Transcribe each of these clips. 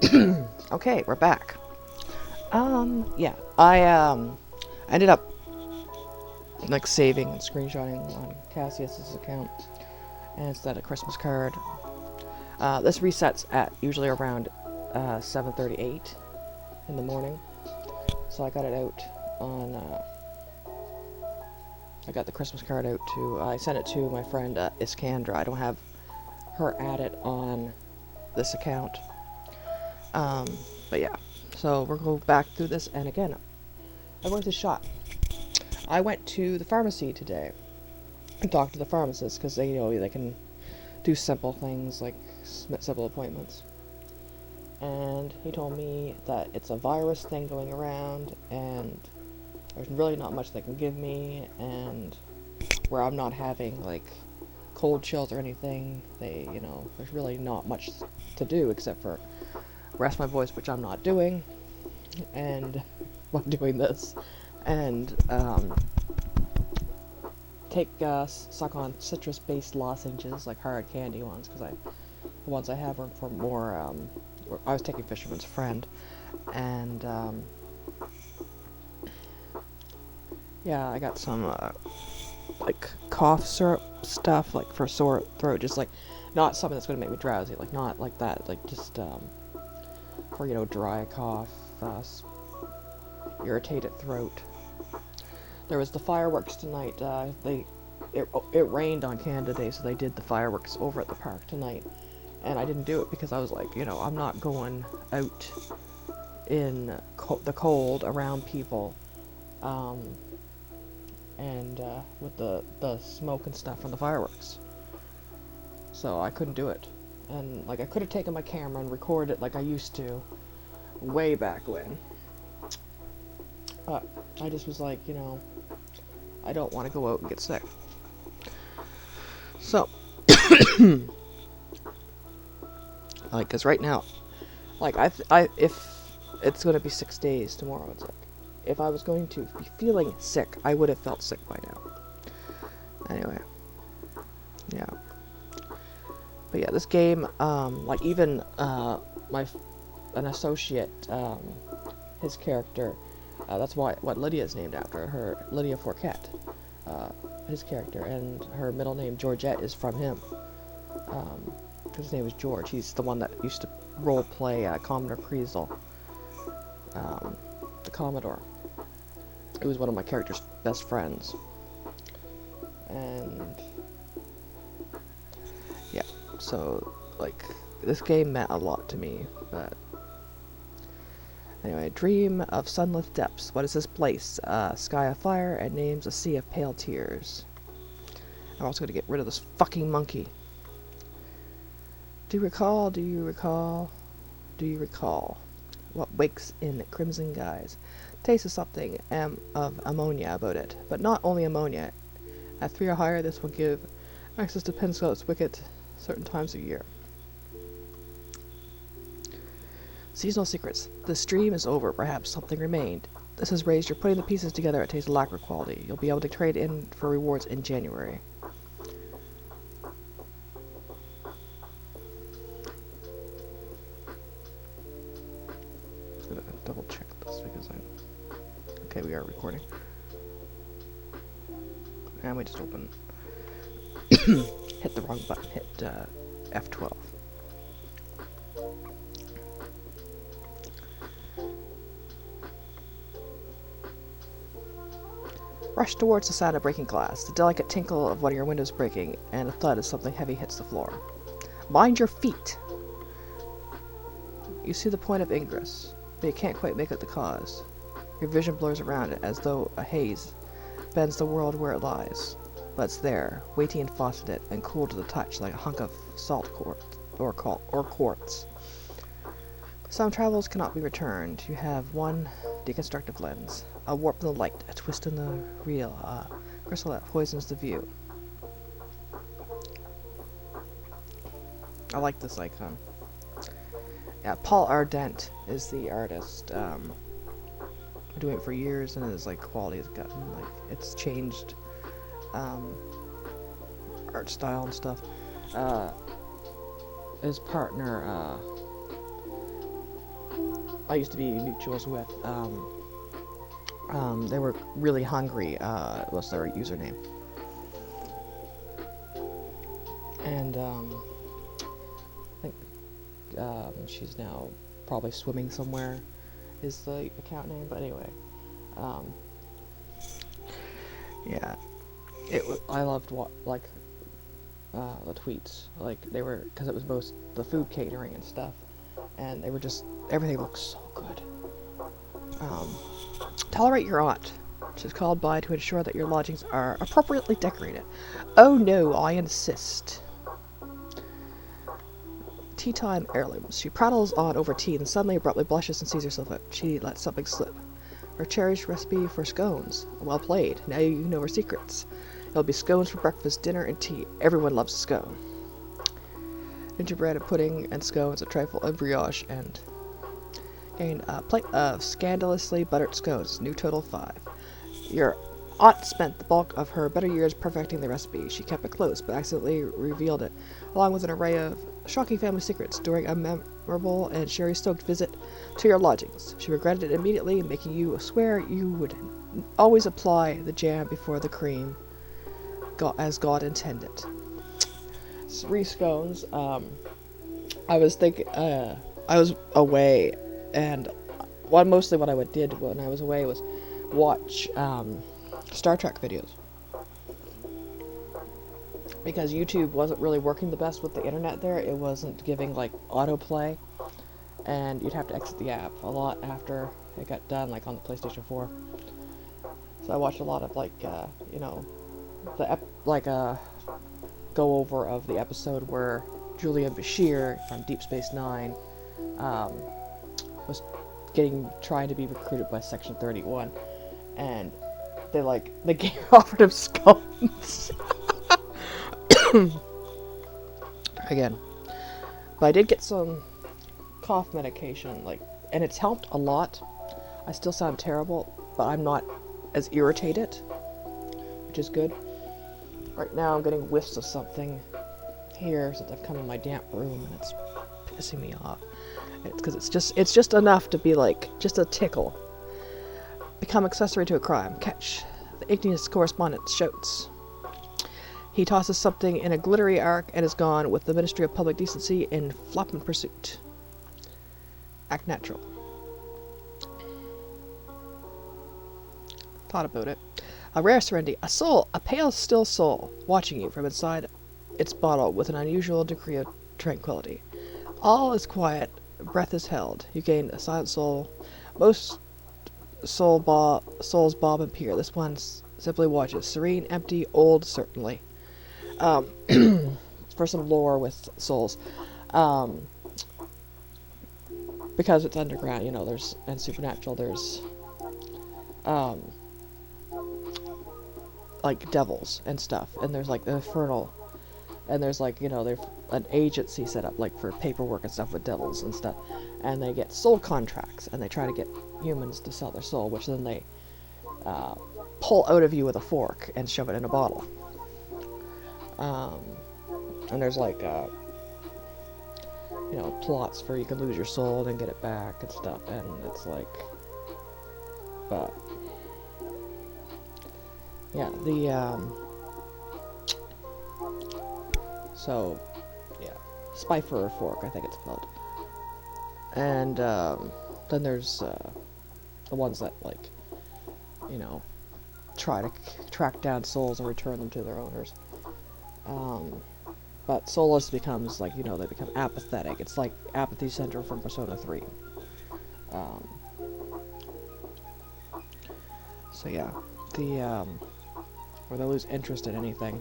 Okay, we're back. Yeah, I ended up like saving and screenshotting on Cassius's account, and instead a Christmas card. This resets at usually around 7:38 in the morning, so I got it out on. I got the Christmas card out to. I sent it to my friend Iskandra. I don't have her added on this account. But yeah, so we're going back through this, and again, I went to shop. I went to the pharmacy today and talked to the pharmacist because they can do simple things like simple appointments. And he told me that it's a virus thing going around, and there's really not much they can give me, and where I'm not having like cold chills or anything, there's really not much to do except for rest my voice, which I'm not doing, and while doing this, and suck on citrus-based lozenges, like hard candy ones, because the ones I have are for more. I was taking Fisherman's Friend, and yeah, I got some like cough syrup stuff, like for sore throat, just like not something that's gonna make me drowsy, like not like that, like just for dry cough, irritated throat. There was the fireworks tonight. It rained on Canada Day, so they did the fireworks over at the park tonight, and I didn't do it because I was like, I'm not going out in the cold around people, and with the smoke and stuff from the fireworks. So I couldn't do it, and like I could have taken my camera and recorded it like I used to, way back when. But I just was like, I don't want to go out and get sick. So, like, cause right now, like if it's gonna be 6 days tomorrow, it's like, if I was going to be feeling sick, I would have felt sick by now. Anyway, yeah. But yeah, this game, like even an associate, his character. That's what Lydia is named after, her Lydia Forquette, his character, and her middle name Georgette is from him. His name is George. He's the one that used to role play Commodore Kriesel, the Commodore. He was one of my character's best friends, and yeah, so like this game meant a lot to me, but. Anyway, dream of sunlit depths. What is this place? Sky of fire and names a sea of pale tears. I'm also going to get rid of this fucking monkey. Do you recall? Do you recall? Do you recall? What wakes in crimson guise? Taste of something of ammonia about it, but not only ammonia. At 3 or higher, this will give access to Penscote's wicket certain times of year. Seasonal secrets. The stream is over. Perhaps something remained. This is raised. You're putting the pieces together. It tastes lacquer quality. You'll be able to trade in for rewards in January. I'm gonna double check this because okay, we are recording. And we just open. Hit the wrong button. Hit F12. Rush towards the sound of breaking glass, the delicate tinkle of one of your windows breaking, and a thud as something heavy hits the floor. Mind your feet! You see the point of ingress, but you can't quite make out the cause. Your vision blurs around it as though a haze bends the world where it lies. But it's there, weighty and faceted, and cool to the touch like a hunk of salt quartz. Some travels cannot be returned. You have one deconstructive lens, a warp in the light, a twist in the reel, a crystal that poisons the view. I like this icon. Yeah, Paul Ardent is the artist. Been doing it for years, and his quality has gotten it's changed art style and stuff. His partner I used to be mutuals with, they were really hungry, was their username. And, I think, she's now probably swimming somewhere, is the account name, but anyway, yeah, I loved the tweets, like, they were, because it was most the food catering and stuff, and they were just, everything looked so good. Tolerate your aunt. She's called by to ensure that your lodgings are appropriately decorated. Oh no, I insist. Tea time heirlooms. She prattles on over tea and suddenly abruptly blushes and sees herself out. She lets something slip. Her cherished recipe for scones. Well played. Now you know her secrets. It'll be scones for breakfast, dinner, and tea. Everyone loves a scone. Gingerbread and pudding and scones, a trifle of brioche, and gain a plate of scandalously buttered scones. New total 5. Your aunt spent the bulk of her better years perfecting the recipe. She kept it close, but accidentally revealed it, along with an array of shocking family secrets, during a memorable and sherry-stoked visit to your lodgings. She regretted it immediately, making you swear you would always apply the jam before the cream, as God intended. 3 scones. I was thinking, I was away, and mostly what I did when I was away was watch Star Trek videos, because YouTube wasn't really working the best with the internet there. It wasn't giving like autoplay, and you'd have to exit the app a lot after it got done, like on the PlayStation 4. So I watched a lot of go over of the episode where Julian Bashir from Deep Space Nine was trying to be recruited by Section 31, and they offered him scones. Again, but I did get some cough medication, and it's helped a lot. I still sound terrible, but I'm not as irritated, which is good. Right now I'm getting whiffs of something here since I've come in my damp room, and it's pissing me off. It's because it's just enough to be just a tickle. Become accessory to a crime. Catch. The igneous correspondent shouts. He tosses something in a glittery arc and is gone, with the Ministry of Public Decency in flapping pursuit. Act natural. Thought about it. A rare serenity. A soul. A pale, still soul. Watching you from inside its bottle with an unusual degree of tranquility. All is quiet. Breath is held. You gain a silent soul. Most souls bob and peer. This one simply watches. Serene, empty, old, certainly. For some lore with souls. Because it's underground, and supernatural, there's devils and stuff, and there's the infernal, and there's there's an agency set up for paperwork and stuff with devils and stuff, and they get soul contracts, and they try to get humans to sell their soul, which then they pull out of you with a fork and shove it in a bottle. And there's plots for you can lose your soul and then get it back and stuff, and it's but yeah, so yeah, Spifer Fork, I think it's called. And then there's the ones that try to track down souls and return them to their owners. But Soulless becomes they become apathetic. It's like Apathy Center from Persona 3. So yeah, where they lose interest in anything.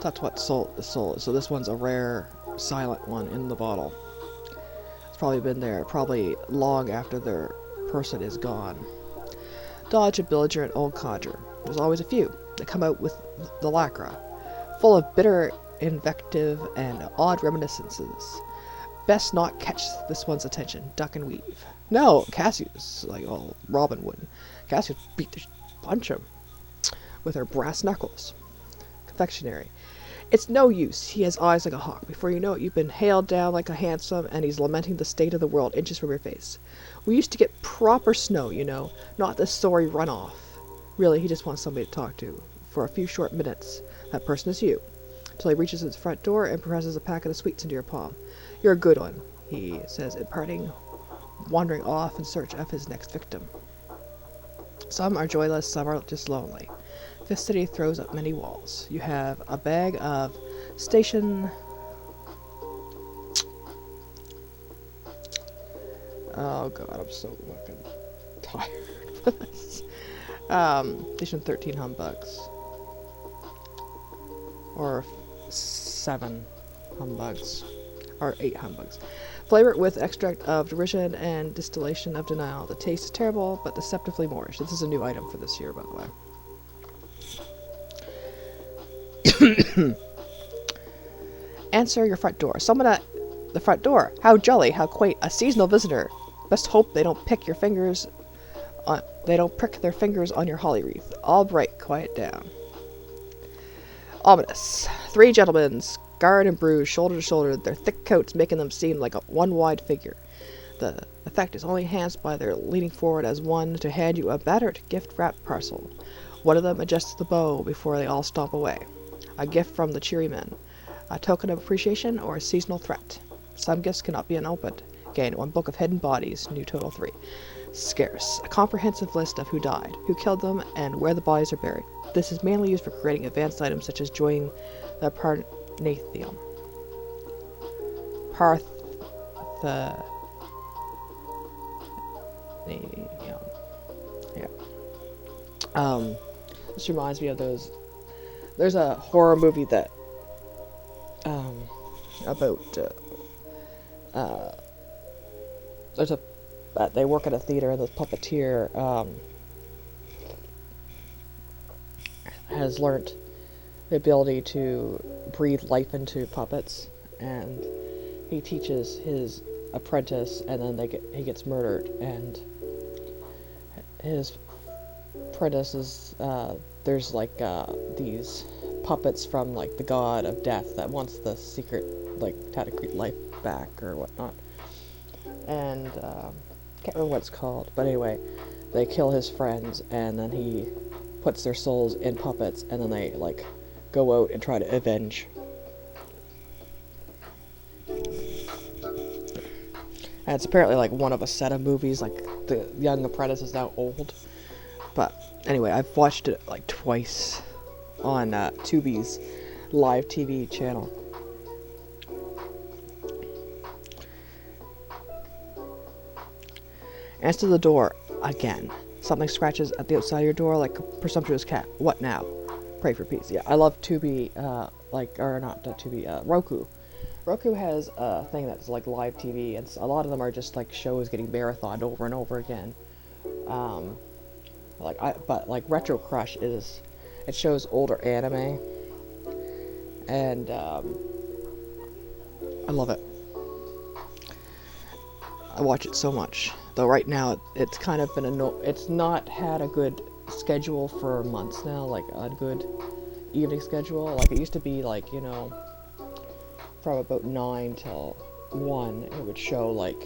That's what soul is. So this one's a rare, silent one in the bottle. It's probably been there long after their person is gone. Dodge a villager and old codger. There's always a few. They come out with the lacra, full of bitter invective and odd reminiscences. Best not catch this one's attention. Duck and weave. No, Cassius, Robin would. Cassius beat the punch him with her brass knuckles. Confectionery. It's no use. He has eyes like a hawk. Before you know it, you've been hailed down like a hansom, and he's lamenting the state of the world inches from your face. We used to get proper snow, you know, not this sorry runoff. Really, he just wants somebody to talk to. For a few short minutes. That person is you. Until he reaches his front door and presses a packet of sweets into your palm. You're a good one, he says, imparting, wandering off in search of his next victim. Some are joyless, some are just lonely. This city throws up many walls. You have a bag of station... Oh god, I'm so fucking tired for this. Station 13 humbugs. Or 7 humbugs. Or 8 humbugs. Flavor it with extract of derision and distillation of denial. The taste is terrible, but deceptively Moorish. This is a new item for this year, by the way. Answer your front door. Someone at the front door. How jolly, how quaint. A seasonal visitor. Best hope they don't pick your fingers on, they don't prick their fingers on your holly wreath. All bright, quiet down. Ominous. 3 gentlemen, scarred and bruised, shoulder to shoulder, their thick coats making them seem like a one wide figure. The effect is only enhanced by their leaning forward as one to hand you a battered gift-wrapped parcel. One of them adjusts the bow before they all stomp away. A gift from the cheery men. A token of appreciation or a seasonal threat. Some gifts cannot be unopened. Gain 1 book of hidden bodies, new total 3. Scarce. A comprehensive list of who died, who killed them, and where the bodies are buried. This is mainly used for creating advanced items such as joining the Parthenon. Yeah. This reminds me of those. There's a horror movie that about they work at a theater, and this puppeteer has learnt the ability to breathe life into puppets, and he teaches his apprentice, and then he gets murdered, and his apprentice is there's like these puppets from like the god of death that wants the secret like Tatacrete life back or whatnot, and can't remember what it's called, but anyway, they kill his friends, and then he puts their souls in puppets, and then they like go out and try to avenge. And it's apparently like one of a set of movies. Like the Young Apprentice is now old, but anyway, I've watched it like twice on Tubi's live TV channel. Answer the door again. Something scratches at the outside of your door like a presumptuous cat. What now? Pray for peace. Yeah, I love Tubi, Roku. Roku has a thing that's like live TV, and a lot of them are just like shows getting marathoned over and over again. But Retro Crush it shows older anime, and I love it. I watch it so much. Though right now it's kind of been it's not had a good schedule for months now, like a good evening schedule. Like it used to be like, you know, from about 9 till 1, it would show like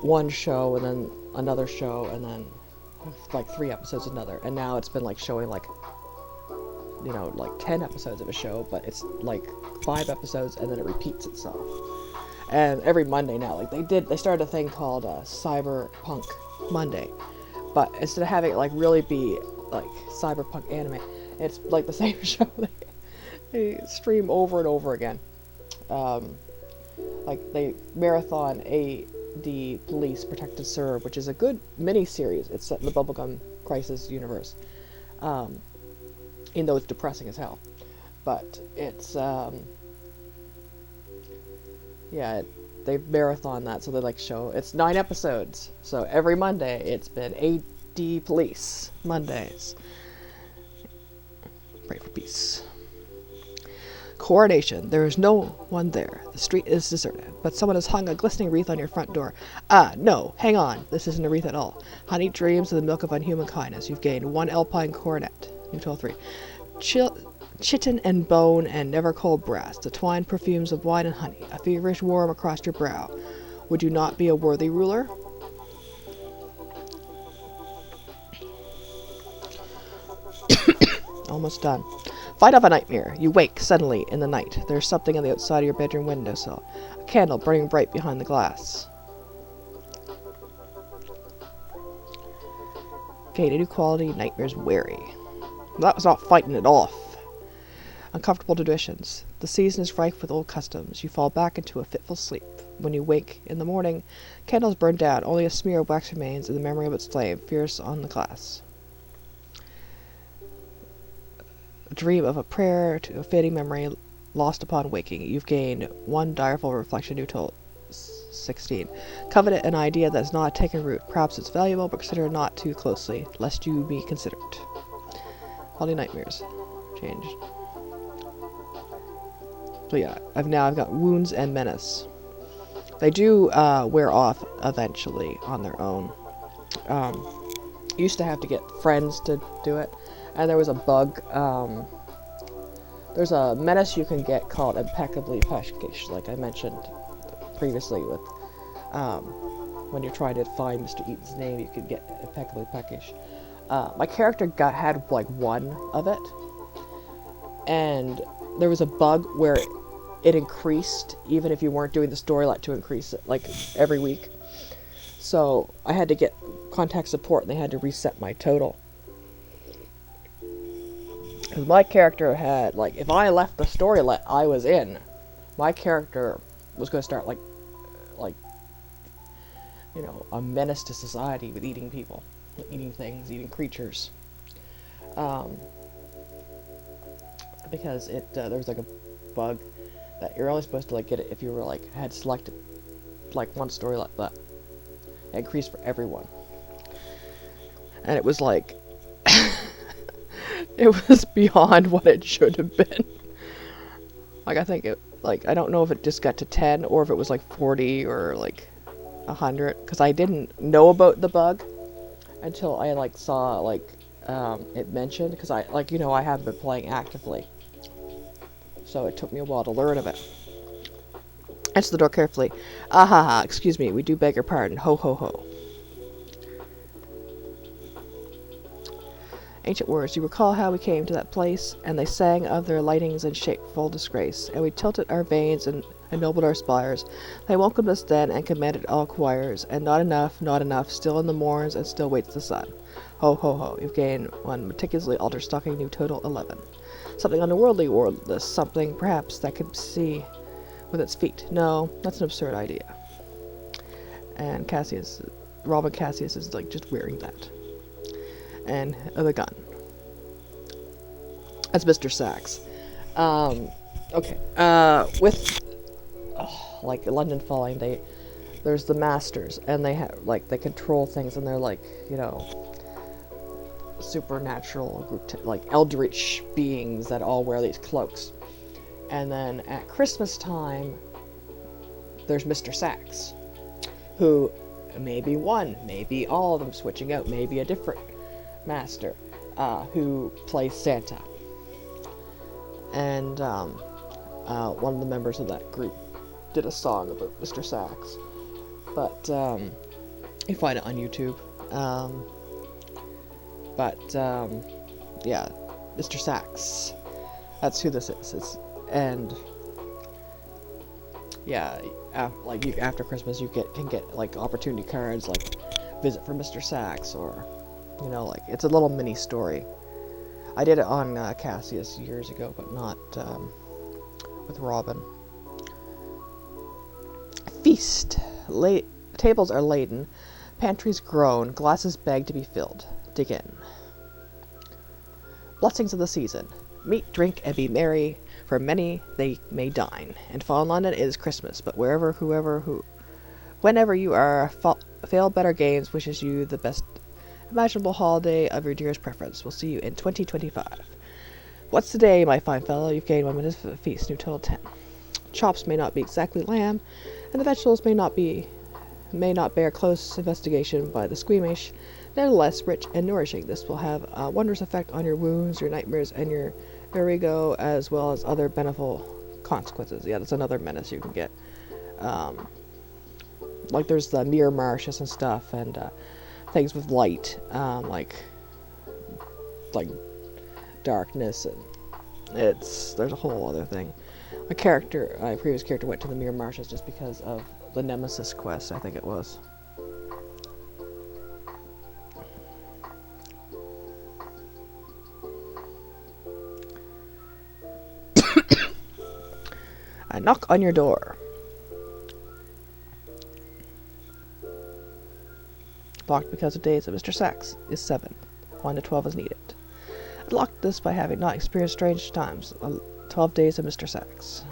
one show and then another show and then like 3 episodes another. And now it's been like showing like, you know, like 10 episodes of a show, but it's like 5 episodes and then it repeats itself. And every Monday now, like they started a thing called Cyberpunk Monday, but instead of having it like really be like cyberpunk anime, it's like the same show they stream over and over again. Like they marathon the Police Protect and Serve, which is a good mini-series. It's set in the Bubblegum Crisis universe, even though it's depressing as hell. But it's yeah, they marathon that, so they like show it's 9 episodes. So every Monday it's been AD Police Mondays. Pray for peace. Coronation. There is no one there. The street is deserted, but someone has hung a glistening wreath on your front door. Ah, no, hang on. This isn't a wreath at all. Honey dreams of the milk of unhuman kindness. You've gained 1 alpine coronet. New total 3. Chitin and bone and never cold brass, the twined perfumes of wine and honey, a feverish warm across your brow. Would you not be a worthy ruler? Almost done. Fight off a nightmare. You wake suddenly in the night. There's something on the outside of your bedroom windowsill. A candle burning bright behind the glass. Gain inequality, nightmares wary. That was not fighting it off. Uncomfortable traditions. The season is rife with old customs. You fall back into a fitful sleep. When you wake in the morning, candles burn down. Only a smear of wax remains in the memory of its flame, fierce on the glass. Dream of a prayer to a fading memory lost upon waking. You've gained one direful reflection new told. 16. Covet an idea that has not taken root. Perhaps it's valuable, but consider it not too closely, lest you be considered. Holiday nightmares. Changed. So yeah, I've got wounds and menace. They do wear off eventually on their own. Used to have to get friends to do it. And there was a bug, there's a menace you can get called impeccably peckish, like I mentioned previously with, when you're trying to find Mr. Eaton's name, you can get impeccably peckish. My character had like one of it, and there was a bug where it increased, even if you weren't doing the story, like to increase it, like every week. So I had to get contact support, and they had to reset my total. Because my character had, like, if I left the story I was in, my character was going to start, like, you know, a menace to society with eating people, eating things, eating creatures. Because there was, like, a bug that you're only supposed to, like, get it if you were, like, had selected, like, one story like that. It increased for everyone. And it was, like... It was beyond what it should have been. Like, I think it, like, I don't know if it just got to 10 or if it was like 40 or like 100, because I didn't know about the bug until I like saw like it mentioned, because I, like, you know, I haven't been playing actively, so it took me a while to learn of it. Answer the door carefully. Ah, excuse me, we do beg your pardon. Ho ho ho. Ancient words. You recall how we came to that place, and they sang of their lightnings and shameful disgrace, and we tilted our vanes and ennobled our spires. They welcomed us then, and commanded all choirs, and not enough, still in the morns, and still waits the sun. Ho, ho, ho, you've gained one meticulously altered stocking, new total 11. Something unworldly wordless, something, perhaps, that could see with its feet. No, that's an absurd idea. And Robin Cassius is, like, just wearing that. And the gun. That's Mr. Sachs. Okay. With like London Falling, there's the masters, and they have they control things, and they're like, you know, supernatural, like eldritch beings that all wear these cloaks. And then at Christmas time, there's Mr. Sachs, who may be one, maybe all of them switching out, maybe a different master, who plays Santa. And one of the members of that group did a song about Mr. Sachs, but you find it on YouTube. Yeah, Mr. Sachs, that's who this is. And yeah, like after Christmas, you can get like opportunity cards, like visit for Mr. Sachs, or, you know, like, it's a little mini story. I did it on Cassius years ago, but not with Robin. Feast. Tables are laden, pantries groan, glasses beg to be filled. Dig in. Blessings of the season. Meet, drink, and be merry, for many they may dine. And fall in London it is Christmas, but whenever you are, Fail Better Games wishes you the best imaginable holiday of your dearest preference. We'll see you in 2025. What's today, my fine fellow? You've gained 1 minute for the feast, new total 10. Chops may not be exactly lamb, and the vegetables may not bear close investigation by the squeamish. Nevertheless, rich and nourishing. This will have a wondrous effect on your wounds, your nightmares, and your There we go, as well as other beneficial consequences. Yeah, that's another menace you can get. Like there's the mirror marshes and stuff, and things with light, like darkness, and there's a whole other thing. My previous character went to the mirror marshes just because of the Nemesis quest, I think it was. I knock on your door. Blocked because of days of Mr. Sachs is 7. 1 to 12 is needed. Unlocked this by having not experienced strange times. 12 days of Mr. Sachs.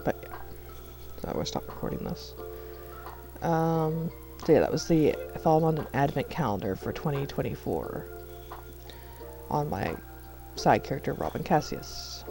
But yeah. So I'm going to stop recording this. So yeah, that was the Fall on an Advent calendar for 2024. On my side character, Robin Cassius.